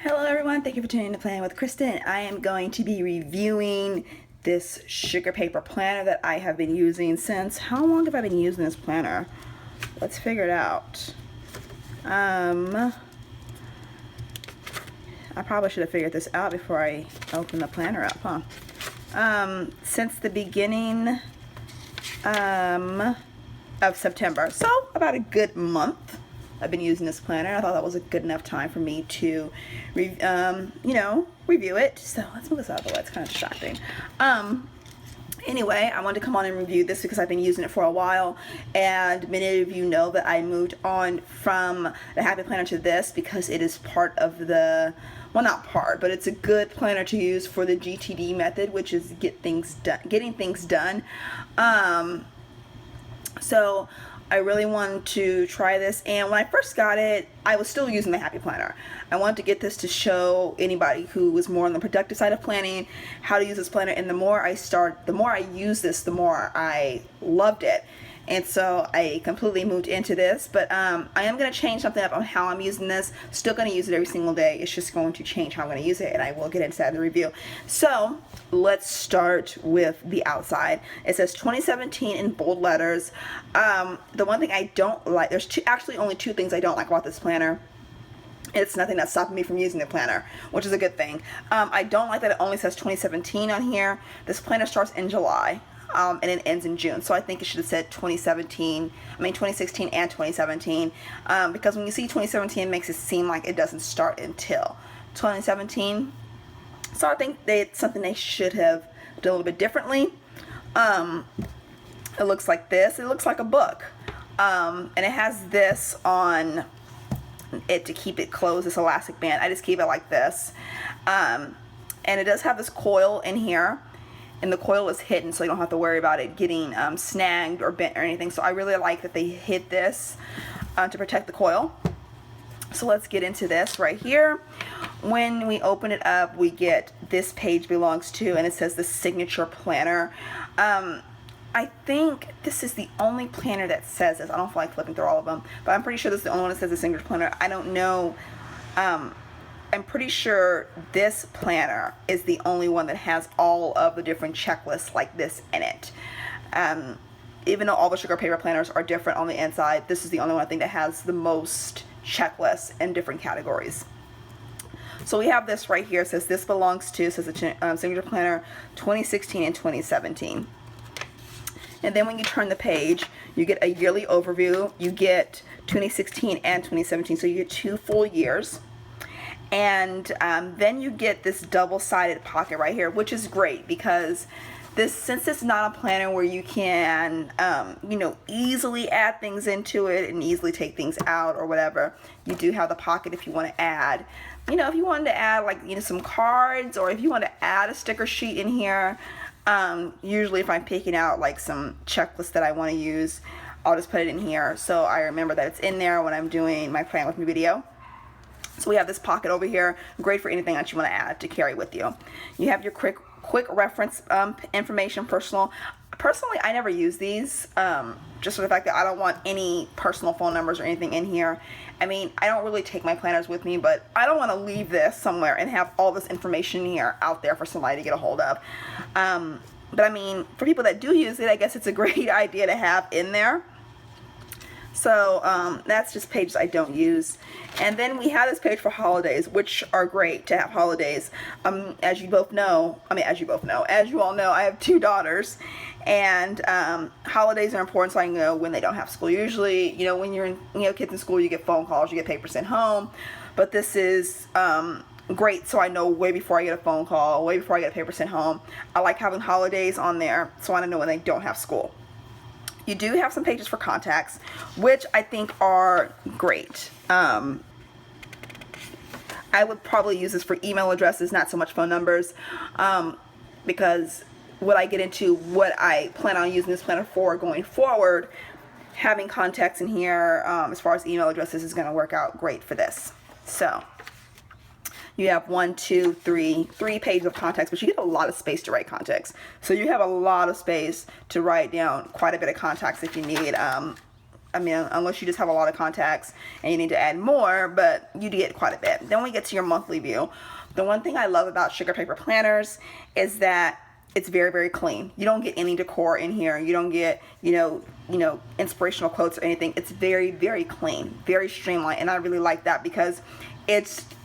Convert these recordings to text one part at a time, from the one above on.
Hello everyone, thank you for tuning in to Planning with Kristen. I am going to be reviewing this sugar paper planner that I have been using since, how long have I been using this planner? Let's figure it out. I probably should have figured this out before I open the planner up, huh? Since the beginning of September, so about a good month. I've been using this planner. I thought that was a good enough time for me to, review it. So let's move this out of the way. It's kind of distracting. Anyway, I wanted to come on and review this because I've been using it for a while, and many of you know that I moved on from the Happy Planner to this because it is part of the, well, not part, but it's a good planner to use for the GTD method, which is getting things done. So I really wanted to try this, and when I first got it, I was still using the Happy Planner. I wanted to get this to show anybody who was more on the productive side of planning how to use this planner, and the more I use this, the more I loved it. And so I completely moved into this, but I am going to change something up on how I'm using this. Still going to use it every single day. It's just going to change how I'm going to use it, and I will get into that in the review. So let's start with the outside. It says 2017 in bold letters. The one thing I don't like, there's actually only two things I don't like about this planner. It's nothing that's stopping me from using the planner, which is a good thing. I don't like that it only says 2017 on here. This planner starts in July. And it ends in June, so I think it should have said 2016 and 2017, because when you see 2017, it makes it seem like it doesn't start until 2017. So I think it's something they should have done a little bit differently. It looks like this. It looks like a book, and it has this on it to keep it closed. This elastic band. I just keep it like this, and it does have this coil in here. And the coil is hidden, so you don't have to worry about it getting snagged or bent or anything. So I really like that they hid this to protect the coil. So let's get into this right here. When we open it up, we get this page belongs to, and it says the signature planner. I think this is the only planner that says this. I don't feel like flipping through all of them, but I'm pretty sure this is the only one that says the signature planner. I don't know. I'm pretty sure this planner is the only one that has all of the different checklists like this in it. Even though all the sugar paper planners are different on the inside, this is the only one I think that has the most checklists in different categories. So we have this right here. It says this belongs to, it says the signature planner 2016 and 2017. And then when you turn the page, you get a yearly overview. You get 2016 and 2017, so you get 2 full years. And then you get this double-sided pocket right here, which is great because since it's not a planner where you can, easily add things into it and easily take things out or whatever, you do have the pocket if you want to add. If you wanted to add some cards, or if you want to add a sticker sheet in here, usually if I'm picking out some checklists that I want to use, I'll just put it in here so I remember that it's in there when I'm doing my Plan With Me video. So we have this pocket over here, great for anything that you want to add to carry with you. You have your quick reference information, personally, I never use these, just for the fact that I don't want any personal phone numbers or anything in here. I don't really take my planners with me, but I don't want to leave this somewhere and have all this information here out there for somebody to get a hold of. But for people that do use it, I guess it's a great idea to have in there. So that's just pages I don't use. And then we have this page for holidays, which are great to have holidays. As you all know, I have 2 daughters, and holidays are important so I can know when they don't have school. Usually, when you're in, kids in school, you get phone calls, you get papers sent home. But this is great so I know way before I get a phone call, way before I get a paper sent home. I like having holidays on there so I know when they don't have school. You do have some pages for contacts, which I think are great. I would probably use this for email addresses, not so much phone numbers, because what I get into, what I plan on using this planner for going forward, having contacts in here as far as email addresses is going to work out great for this. So you have 3 pages of contacts, but you get a lot of space to write contacts. So you have a lot of space to write down quite a bit of contacts if you need I mean, unless you just have a lot of contacts and you need to add more, but you do get quite a bit. Then we get to your monthly view. The one thing I love about sugar paper planners is that it's very, very clean. You don't get any decor in here. You don't get, you know, inspirational quotes or anything. It's very, very clean, very streamlined, and I really like that because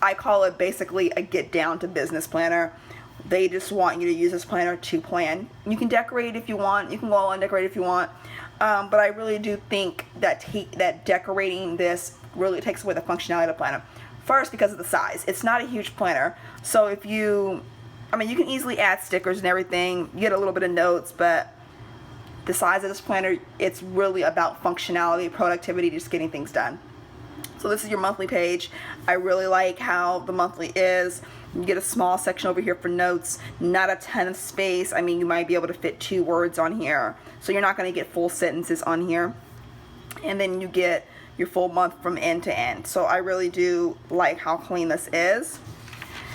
I call it basically a get down to business planner. They just want you to use this planner to plan. You can decorate if you want. You can go all undecorated if you want. But I really do think that decorating this really takes away the functionality of the planner. First, because of the size. It's not a huge planner. So if you can easily add stickers and everything. You get a little bit of notes, but the size of this planner, it's really about functionality, productivity, just getting things done. So this is your monthly page. I really like how the monthly is. You get a small section over here for notes, not a ton of space. I mean, you might be able to fit 2 words on here. So you're not going to get full sentences on here. And then you get your full month from end to end. So I really do like how clean this is.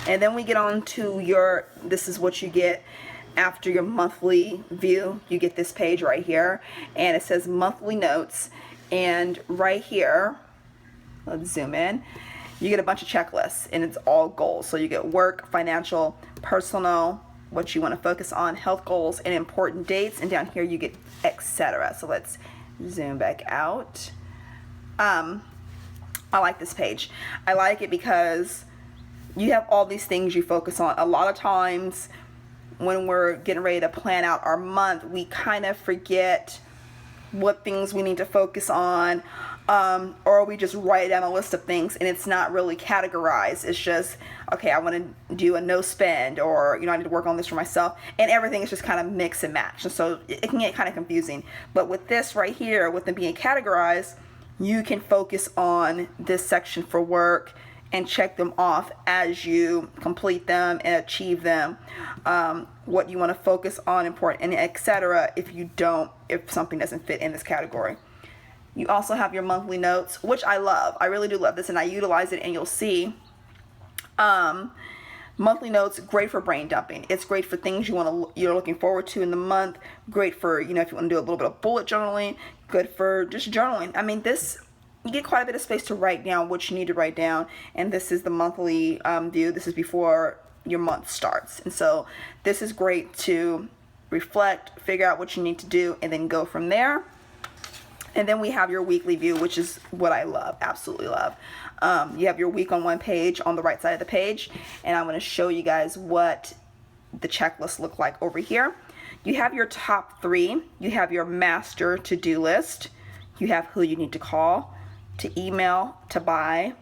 And then we get on to this is what you get after your monthly view. You get this page right here, and it says monthly notes. And right here, let's zoom in, you get a bunch of checklists, and it's all goals. So you get work, financial, personal, what you want to focus on, health goals, and important dates. And down here you get etc. So let's zoom back out. I like this page. I like it because you have all these things you focus on. A lot of times when we're getting ready to plan out our month, we kind of forget what things we need to focus on, or we just write down a list of things and it's not really categorized. It's just, okay, I want to do a no spend, or I need to work on this for myself, and everything is just kind of mix and match, and so it can get kind of confusing. But with this right here, with them being categorized, you can focus on this section for work and check them off as you complete them and achieve them. What you want to focus on, important, and etc. if something doesn't fit in this category. You also have your monthly notes, which I love. I really do love this, and I utilize it, and you'll see. Monthly notes, great for brain dumping. It's great for things you're looking forward to in the month. Great for, if you want to do a little bit of bullet journaling. Good for just journaling. I mean, you get quite a bit of space to write down what you need to write down. And this is the monthly view. This is before your month starts. And so this is great to reflect, figure out what you need to do, and then go from there. And then we have your weekly view, which is what I love, absolutely love. You have your week on one page on the right side of the page. And I'm going to show you guys what the checklist look like over here. You have your top 3. You have your master to-do list. You have who you need to call, to email, to buy.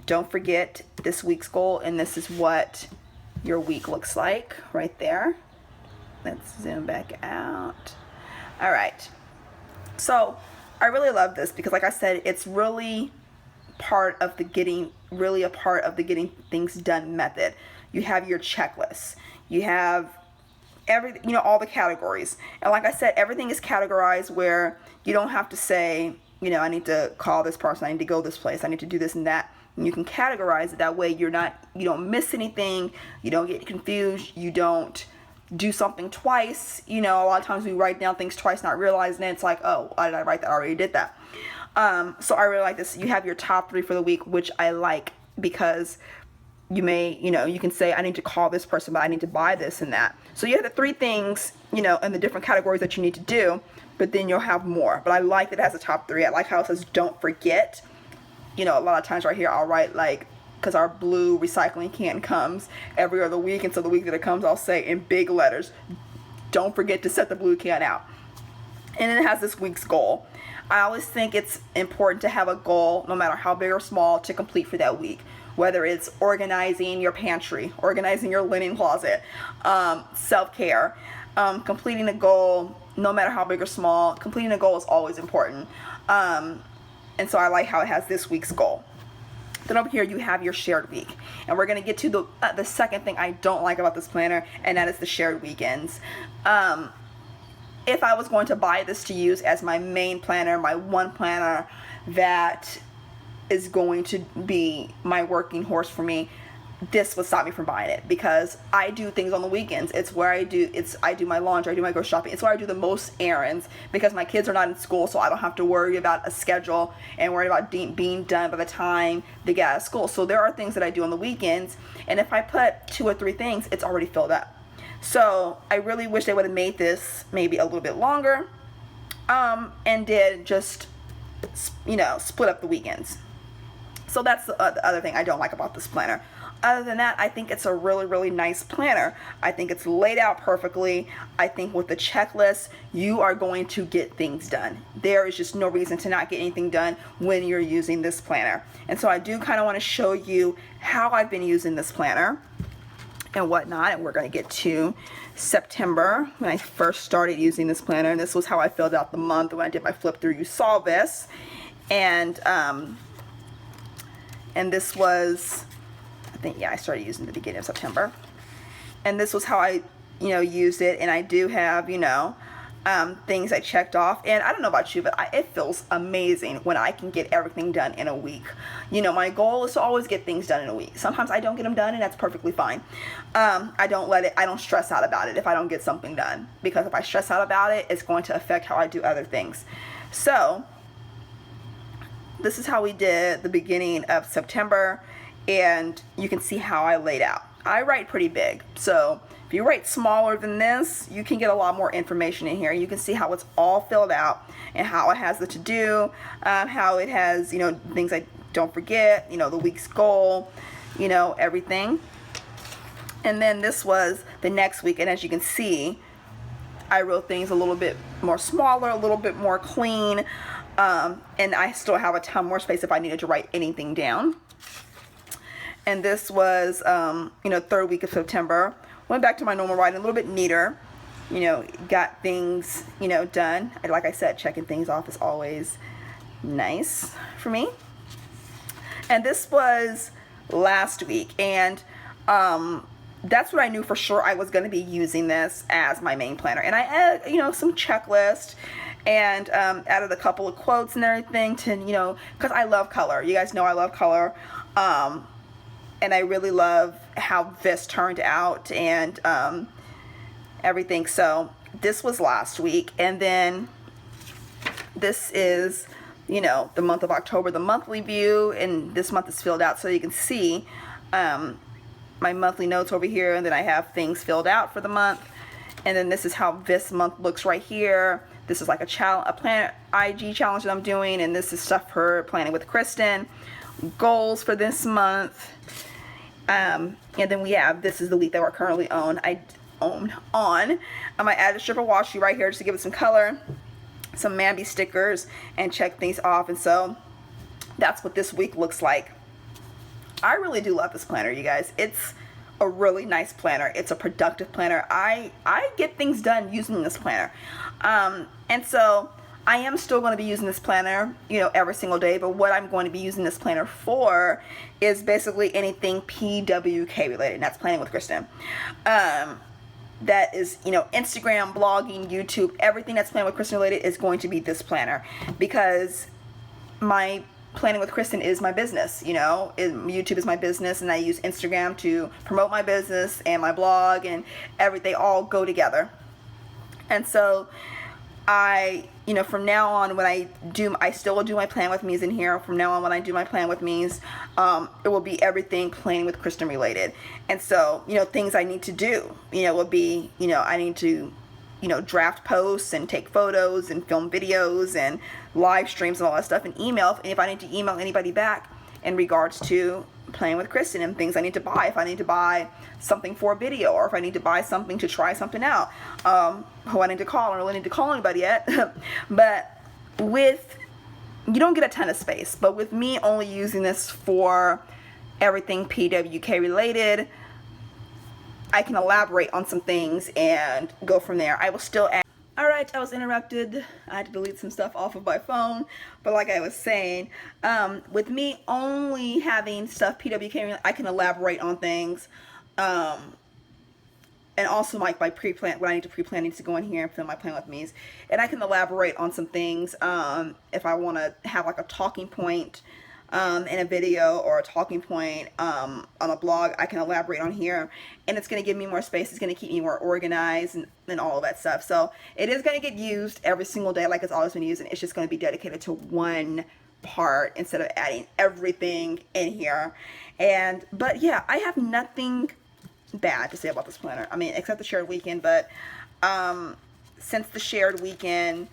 Don't forget this week's goal, and this is what your week looks like right there. Let's zoom back out. All right. So I really love this because, like I said, it's really a part of the getting things done method. You have your checklists. You have all the categories. And like I said, everything is categorized where you don't have to say, I need to call this person, I need to go this place, I need to do this and that. And you can categorize it that way. You don't miss anything, you don't get confused, you don't do something twice. A lot of times we write down things twice, not realizing it. It's like, oh, why did I write that? I already did that. So I really like this. You have your top 3 for the week, which I like because you can say, I need to call this person, but I need to buy this and that. So you have the 3 things, in the different categories that you need to do, but then you'll have more. But I like that it has a top 3. I like how it says, don't forget. A lot of times right here, I'll write because our blue recycling can comes every other week, and so the week that it comes, I'll say in big letters, don't forget to set the blue can out. And then it has this week's goal. I always think it's important to have a goal, no matter how big or small, to complete for that week. Whether it's organizing your pantry, organizing your linen closet, self-care, completing a goal, no matter how big or small, completing a goal is always important. And so I like how it has this week's goal. Then over here you have your shared week, and we're going to get to the second thing I don't like about this planner, and that is the shared weekends. If I was going to buy this to use as my main planner, my one planner that is going to be my working horse for me, this would stop me from buying it, because I do things on the weekends. It's where I do my laundry, I do my grocery shopping. It's where I do the most errands, because my kids are not in school, so I don't have to worry about a schedule and worry about being done by the time they get out of school. So there are things that I do on the weekends, and if I put 2 or 3 things, it's already filled up. So I really wish they would have made this maybe a little bit longer, and did just, you know, split up the weekends. So that's the other thing I don't like about this planner. Other than that, I think it's a really, really nice planner. I think it's laid out perfectly. I think with the checklist, you are going to get things done. There is just no reason to not get anything done when you're using this planner. And so I do kind of want to show you how I've been using this planner and whatnot. And we're going to get to September, when I first started using this planner. And this was how I filled out the month when I did my flip through. You saw this. And this was, I think, yeah, I started using the beginning of September, and this was how I, you know, used it. And I do have, you know, things I checked off, and I don't know about you, but it feels amazing when I can get everything done in a week. You know, my goal is to always get things done in a week. Sometimes I don't get them done, and that's perfectly fine. I don't stress out about it if I don't get something done, because if I stress out about it, it's going to affect how I do other things. So this is how we did the beginning of September, and you can see how I laid out. I write pretty big, so if you write smaller than this, you can get a lot more information in here. You can see how it's all filled out, and how it has the to-do, how it has, you know, things I don't forget, you know, the week's goal, you know, everything. And then this was the next week, and as you can see, I wrote things a little bit more smaller, a little bit more clean, and I still have a ton more space if I needed to write anything down. And this was, you know, 3rd week of September. Went back to my normal writing, a little bit neater, you know, got things, you know, done. Like I said, checking things off is always nice for me. And this was last week, and that's what I knew for sure I was going to be using this as my main planner. And I added, you know, some checklist, and added a couple of quotes and everything to, you know, because I love color. You guys know I love color. And I really love how this turned out, and everything. So this was last week, and then this is, you know, the month of October, the monthly view, and this month is filled out, so you can see my monthly notes over here, and then I have things filled out for the month. And then this is how this month looks right here. This is like a plan IG challenge that I'm doing, and this is stuff for Planning with Kristen. Goals for this month. And then we have, this is the week that we're currently on. I added a strip of washi right here just to give it some color, some Mambi stickers, and check things off. And so that's what this week looks like. I really do love this planner, you guys. It's a really nice planner. It's a productive planner. I get things done using this planner. And so I am still going to be using this planner, you know, every single day, but what I'm going to be using this planner for is basically anything PWK related, and that's Planning with Kristen. That is, you know, Instagram, blogging, YouTube, everything that's Planning with Kristen related is going to be this planner, because my Planning with Kristen is my business, you know, YouTube is my business, and I use Instagram to promote my business and my blog, and they all go together. And so you know, from now on, when I still will do my Plan with Me's in here. From now on, when I do my Plan with Me's, it will be everything Planning with Kristen related. And so, you know, things I need to do, you know, will be, you know, I need to, you know, draft posts and take photos and film videos and live streams and all that stuff, and email, if I need to email anybody back in regards to Planning with Kristen and things I need to buy. If I need to buy something for a video, or if I need to buy something to try something out, who I need to call. I don't really need to call anybody yet. But you don't get a ton of space, but with me only using this for everything PWK related, I can elaborate on some things and go from there. I will still add. Alright, I was interrupted. I had to delete some stuff off of my phone. But like I was saying, with me only having stuff PWK, I can elaborate on things. And also like my pre-plan, what I need to pre-plan needs to go in here and film my Plan with Me's. And I can elaborate on some things if I want to have like a talking point in a video or a talking point on a blog, I can elaborate on here, and it's going to give me more space. It's going to keep me more organized and all of that stuff. So it is going to get used every single day like it's always been used, and it's just going to be dedicated to one part instead of adding everything in here. But yeah, I have nothing bad to say about this planner. I mean, except the shared weekend, but since the shared weekend,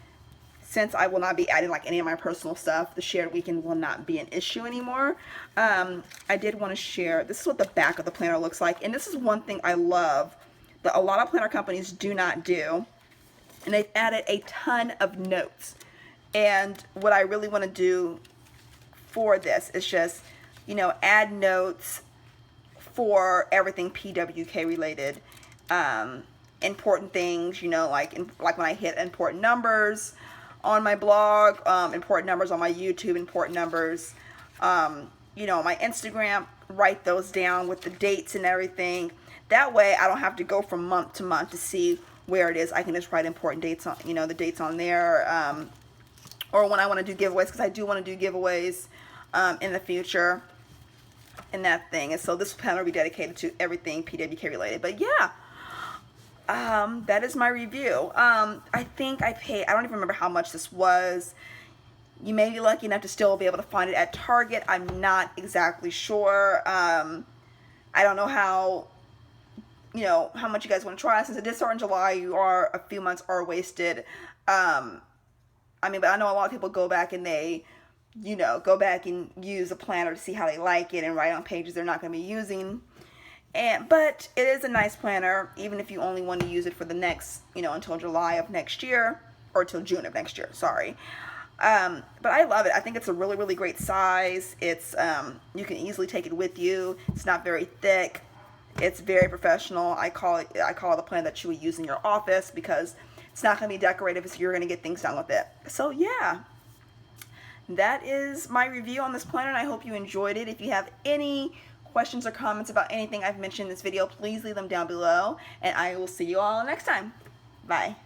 since I will not be adding like any of my personal stuff, the shared weekend will not be an issue anymore. I did want to share, this is what the back of the planner looks like, and this is one thing I love that a lot of planner companies do not do, and they've added a ton of notes. And what I really want to do for this is just, you know, add notes for everything PWK related, important things, you know, like when I hit important numbers on my blog, important numbers on my YouTube, important numbers, you know, my Instagram, write those down with the dates and everything. That way I don't have to go from month to month to see where it is. I can just write important dates on, you know, the dates on there, or when I want to do giveaways, because I do want to do giveaways in the future and that thing. And so this planner will be dedicated to everything PWK related. But yeah, that is my review. I think I paid, I don't even remember how much this was. You may be lucky enough to still be able to find it at Target. I'm not exactly sure. I don't know how, you know, how much you guys want to try. Since it did start in July, a few months are wasted. I mean, but I know a lot of people go back and they, you know, go back and use a planner to see how they like it and write on pages they're not going to be using. But it is a nice planner, even if you only want to use it for the next, you know, until July of next year, or till June of next year, sorry. But I love it. I think it's a really, really great size. It's, you can easily take it with you. It's not very thick. It's very professional. I call it a planner that you would use in your office because it's not going to be decorative, so you're going to get things done with it. So yeah, that is my review on this planner, and I hope you enjoyed it. If you have any questions or comments about anything I've mentioned in this video, please leave them down below, and I will see you all next time. Bye.